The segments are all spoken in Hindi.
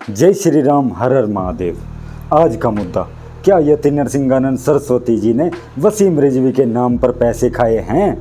जय श्री राम, हर हर महादेव। आज का मुद्दा, क्या यति नरसिंहानंद सरस्वती जी ने वसीम रिजवी के नाम पर पैसे खाए हैं?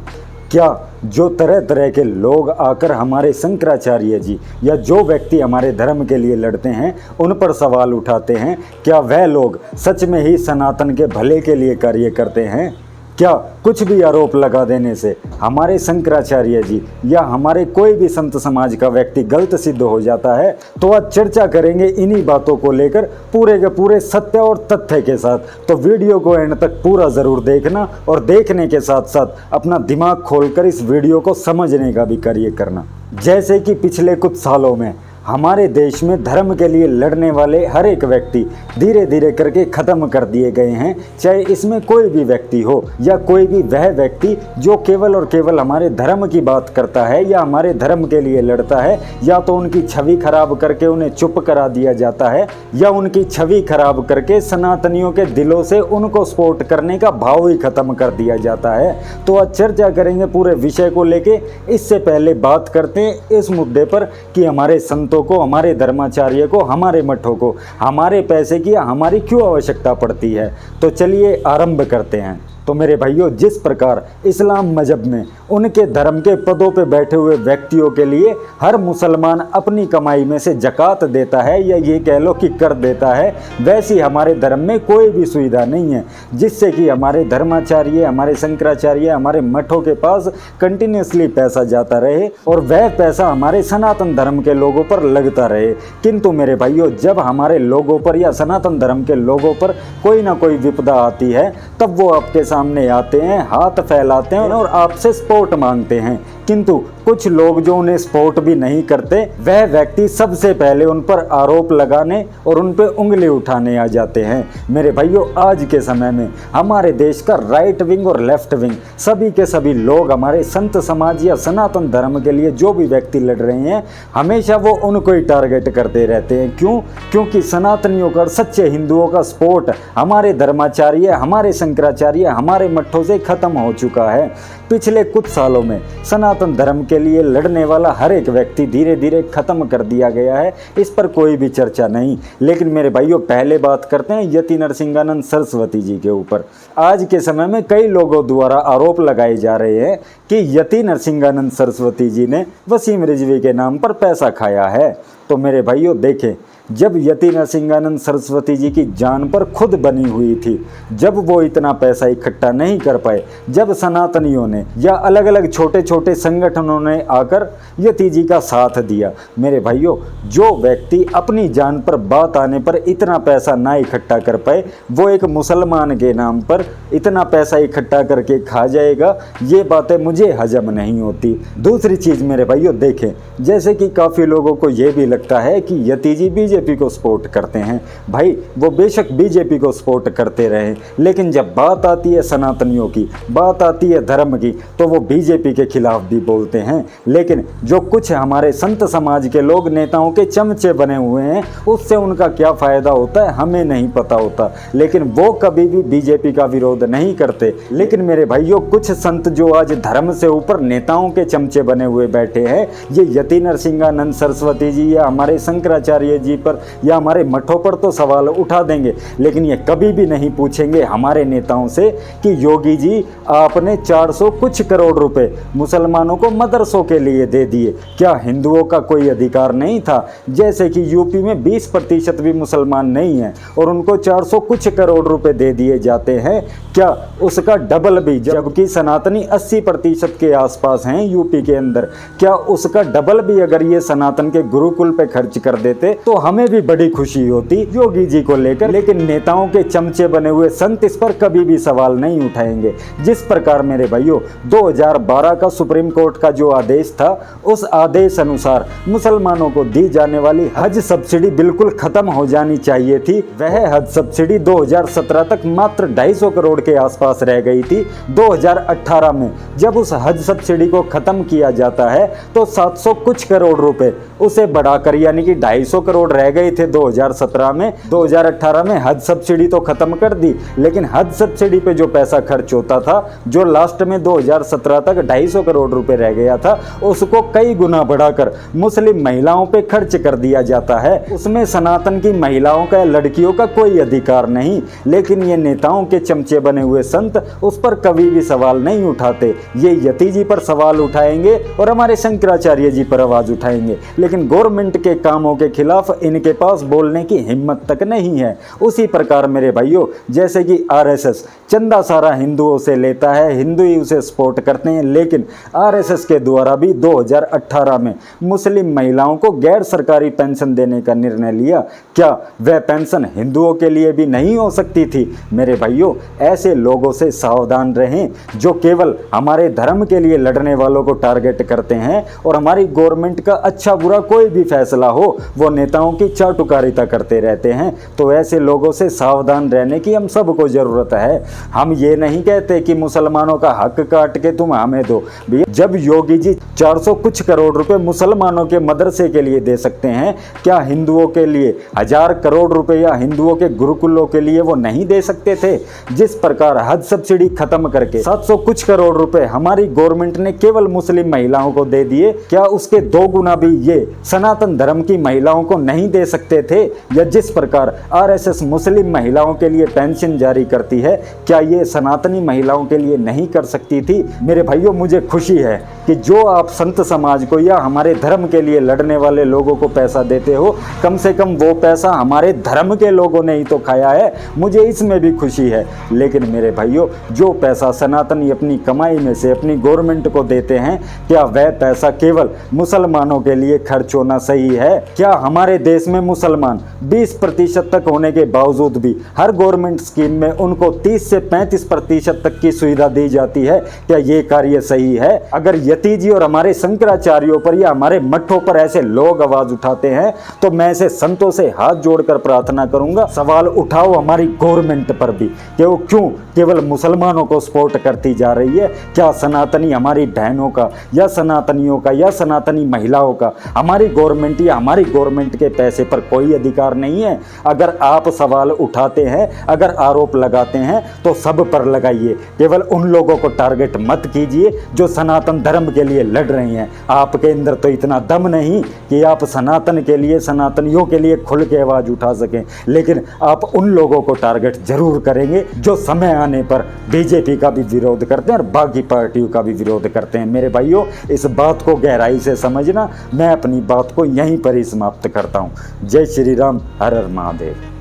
क्या जो तरह तरह के लोग आकर हमारे शंकराचार्य जी या जो व्यक्ति हमारे धर्म के लिए लड़ते हैं उन पर सवाल उठाते हैं, क्या वह लोग सच में ही सनातन के भले के लिए कार्य करते हैं? क्या कुछ भी आरोप लगा देने से हमारे शंकराचार्य जी या हमारे कोई भी संत समाज का व्यक्ति गलत सिद्ध हो जाता है? तो आज चर्चा करेंगे इन्हीं बातों को लेकर पूरे के पूरे सत्य और तथ्य के साथ। तो वीडियो को एंड तक पूरा ज़रूर देखना और देखने के साथ साथ अपना दिमाग खोलकर इस वीडियो को समझने का भी कार्य करना। जैसे कि पिछले कुछ सालों में हमारे देश में धर्म के लिए लड़ने वाले हर एक व्यक्ति धीरे धीरे करके ख़त्म कर दिए गए हैं, चाहे इसमें कोई भी व्यक्ति हो या कोई भी वह व्यक्ति जो केवल और केवल हमारे धर्म की बात करता है या हमारे धर्म के लिए लड़ता है, या तो उनकी छवि खराब करके उन्हें चुप करा दिया जाता है या उनकी छवि खराब करके सनातनियों के दिलों से उनको सपोर्ट करने का भाव ही ख़त्म कर दिया जाता है। तो आज चर्चा करेंगे पूरे विषय को लेके। इससे पहले बात करते हैं इस मुद्दे पर कि हमारे संतों को, हमारे धर्माचार्य को, हमारे मठों को हमारे पैसे की हमारी क्यों आवश्यकता पड़ती है। तो चलिए आरंभ करते हैं। तो मेरे भाइयों, जिस प्रकार इस्लाम मजहब में उनके धर्म के पदों पे बैठे हुए व्यक्तियों के लिए हर मुसलमान अपनी कमाई में से ज़कात देता है या ये कह लो कि कर देता है, वैसी हमारे धर्म में कोई भी सुविधा नहीं है जिससे कि हमारे धर्माचार्य, हमारे शंकराचार्य, हमारे मठों के पास कंटिन्यूसली पैसा जाता रहे और वह पैसा हमारे सनातन धर्म के लोगों पर लगता रहे। किंतु मेरे भाइयों, जब हमारे लोगों पर या सनातन धर्म के लोगों पर कोई ना कोई विपदा आती है तब वो आपके सामने आते हैं, हाथ फैलाते हैं और आपसे सपोर्ट मांगते हैं। किंतु कुछ लोग जो उन्हें सपोर्ट भी नहीं करते, वह व्यक्ति सबसे पहले उन पर आरोप लगाने और उन पर उंगली उठाने आ जाते हैं। मेरे भाइयों, आज के समय में हमारे देश का राइट विंग और लेफ्ट विंग सभी के सभी लोग हमारे संत समाज या सनातन धर्म के लिए जो भी व्यक्ति लड़ रहे हैं, हमेशा वो उनको ही टारगेट करते रहते हैं। क्यों? क्योंकि सनातनियों का, सच्चे हिंदुओं का सपोर्ट हमारे धर्माचार्य, हमारे शंकराचार्य, हमारे मठों से खत्म हो चुका है। पिछले कुछ सालों में सनातन धर्म के लिए लड़ने वाला हर एक व्यक्ति धीरे धीरे खत्म कर दिया गया है, इस पर कोई भी चर्चा नहीं। लेकिन मेरे भाइयों, पहले बात करते हैं यति नरसिंहानंद सरस्वती जी के ऊपर। आज के समय में कई लोगों द्वारा आरोप लगाए जा रहे हैं कि यति नरसिंहानंद सरस्वती जी ने वसीम रिजवी के नाम पर पैसा खाया है। तो मेरे भाइयों देखें, जब यति नरसिंहानंद सरस्वती जी की जान पर खुद बनी हुई थी, जब वो इतना पैसा इकट्ठा नहीं कर पाए, जब सनातनियों ने या अलग अलग छोटे छोटे संगठनों ने आकर यति जी का साथ दिया, मेरे भाइयों, जो व्यक्ति अपनी जान पर बात आने पर इतना पैसा ना इकट्ठा कर पाए, वो एक मुसलमान के नाम पर इतना पैसा इकट्ठा करके खा जाएगा, ये बातें मुझे हजम नहीं होती। दूसरी चीज़ मेरे भाइयों देखें, जैसे कि काफ़ी लोगों को ये भी लगता है कि यति जी बीजेपी को सपोर्ट करते हैं। भाई, वो बेशक बीजेपी को सपोर्ट करते रहे, लेकिन जब बात आती है सनातनियों की, बात आती है धर्म की, तो वो बीजेपी के खिलाफ भी बोलते हैं। लेकिन जो कुछ हमारे संत समाज के लोग नेताओं के चमचे बने हुए हैं, उससे उनका क्या फ़ायदा होता है हमें नहीं पता होता, लेकिन वो कभी भी बीजेपी का विरोध नहीं करते। लेकिन मेरे भाइयों, कुछ संत जो आज धर्म से ऊपर नेताओं के चमचे बने हुए बैठे हैं, ये यति नरसिंहानंद सरस्वती जी या हमारे शंकराचार्य जी पर या हमारे मठों पर तो सवाल उठा देंगे, लेकिन ये कभी भी नहीं पूछेंगे हमारे नेताओं से कि योगी जी आपने 400 कुछ करोड़ रुपए मुसलमानों को मदरसों के लिए दे दिए, क्या हिंदुओं का कोई अधिकार नहीं था? जैसे कि यूपी में 20% भी मुसलमान नहीं हैं और उनको 400 कुछ करोड़ रुपए दे दिए जाते हैं, क्या उसका डबल भी, जबकि सनातनी 80% के आसपास हैं यूपी के अंदर, क्या उसका डबल भी अगर ये सनातन के गुरुकुल पे खर्च कर देते तो हमें भी बड़ी खुशी होती योगी जी को लेकर। लेकिन नेताओं के चमचे बने हुए संत इस पर कभी भी सवाल नहीं उठाएंगे। जिस प्रकार मेरे भाइयों 2012 का सुप्रीम कोर्ट का जो आदेश था, उस आदेश अनुसार मुसलमानों को दी जाने वाली हज सब्सिडी बिल्कुल खत्म हो जानी चाहिए थी। वह हज सब्सिडी 2017 तक मात्र 250 करोड़ के आसपास रह गई थी। 2018 में जब उस हज सब्सिडी को खत्म किया जाता है तो 700 कुछ करोड़ रुपए उसे बढ़ाकर, यानी कि 250 करोड़ रह रह गई थे 2017 में, 2018 में हज सब्सिडी तो खत्म कर दी, लेकिन हज सब्सिडी पे जो पैसा खर्च होता था, जो लास्ट में 2017 तक 250 करोड़ रुपए रह गया था, उसको कई गुना बढ़ाकर मुस्लिम महिलाओं पे खर्च कर दिया जाता है। उसमें सनातन की महिलाओं का, लड़कियों का कोई अधिकार नहीं। लेकिन ये नेताओं के चमचे बने हुए संत उस पर कभी भी सवाल नहीं उठाते। ये यति जी पर सवाल उठाएंगे और हमारे शंकराचार्य जी पर आवाज उठाएंगे, लेकिन गवर्नमेंट के कामों के खिलाफ इनके पास बोलने की हिम्मत तक नहीं है। उसी प्रकार मेरे भाइयों, जैसे कि आरएसएस चंदा सारा हिंदुओं से लेता है, हिंदू ही उसे सपोर्ट करते हैं, लेकिन आरएसएस के द्वारा भी 2018 में मुस्लिम महिलाओं को गैर सरकारी पेंशन देने का निर्णय लिया। क्या वह पेंशन हिंदुओं के लिए भी नहीं हो सकती थी? मेरे भाइयों, ऐसे लोगों से सावधान रहें जो केवल हमारे धर्म के लिए लड़ने वालों को टारगेट करते हैं और हमारी गवर्नमेंट का अच्छा बुरा कोई भी फैसला हो वो नेताओं की चाटुकारिता करते रहते हैं। तो ऐसे लोगों से सावधान रहने की हम सबको जरूरत है। हम ये नहीं कहते कि मुसलमानों का हक काट के तुम हमें दो। जब योगी जी 400 कुछ करोड़ रुपए मुसलमानों के मदरसे के लिए दे सकते हैं, क्या हिंदुओं के लिए 1000 करोड़ रुपए या हिंदुओं के गुरुकुलों के लिए वो नहीं दे सकते थे? जिस प्रकार हज सब्सिडी खत्म करके 700 कुछ करोड़ रुपए हमारी गवर्नमेंट ने केवल मुस्लिम महिलाओं को दे दिए, क्या उसके 2 गुना भी ये सनातन धर्म की महिलाओं को नहीं दे सकते थे? या जिस प्रकार आरएसएस मुस्लिम महिलाओं के लिए पेंशन जारी करती है, क्या ये सनातनी महिलाओं के लिए नहीं कर सकती थी? मेरे भाइयों, मुझे खुशी है कि जो आप संत समाज को या हमारे धर्म के लिए लड़ने वाले लोगों को पैसा देते हो, कम से कम वो पैसा हमारे धर्म के लोगों ने ही तो खाया है। मुझे इसमें भी खुशी है। लेकिन मेरे भाइयों, जो पैसा सनातनी अपनी कमाई में से अपनी गवर्नमेंट को देते हैं, क्या वह पैसा केवल मुसलमानों के लिए खर्च होना सही है? क्या हमारे देश में मुसलमान 20% तक होने के बावजूद भी हर गवर्नमेंट स्कीम में उनको 30 से 35% तक की सुविधा दी जाती है? क्या ये कार्य सही है? अगर यति जी और हमारे शंकराचार्यों पर या हमारे मठों पर ऐसे लोग आवाज उठाते हैं, तो मैं ऐसे संतों से हाथ जोड़कर प्रार्थना करूंगा, सवाल उठाओ हमारी गवर्नमेंट पर भी कि वो क्यों केवल मुसलमानों को सपोर्ट करती जा रही है। क्या सनातनी हमारी बहनों का या सनातनियों का या सनातनी महिलाओं का हमारी गवर्नमेंट या हमारी गवर्नमेंट के पैसे पर कोई अधिकार नहीं है? अगर आप सवाल उठाते हैं, अगर आरोप लगाते हैं, तो सब पर लगाइए। केवल उन लोगों को टारगेट मत कीजिए जो सनातन धर्म के लिए लड़ रहे हैं। आपके अंदर तो इतना दम नहीं कि आप सनातन के लिए, सनातनियों के लिए खुल के आवाज उठा सकें, लेकिन आप उन लोगों को टारगेट जरूर करेंगे जो समय आने पर बीजेपी का भी विरोध करते हैं और बाकी पार्टियों का भी विरोध करते हैं। मेरे भाइयों, इस बात को गहराई से समझना। मैं अपनी बात को यहीं पर ही समाप्त करता हूँ। जय श्री राम, हर हर महादेव।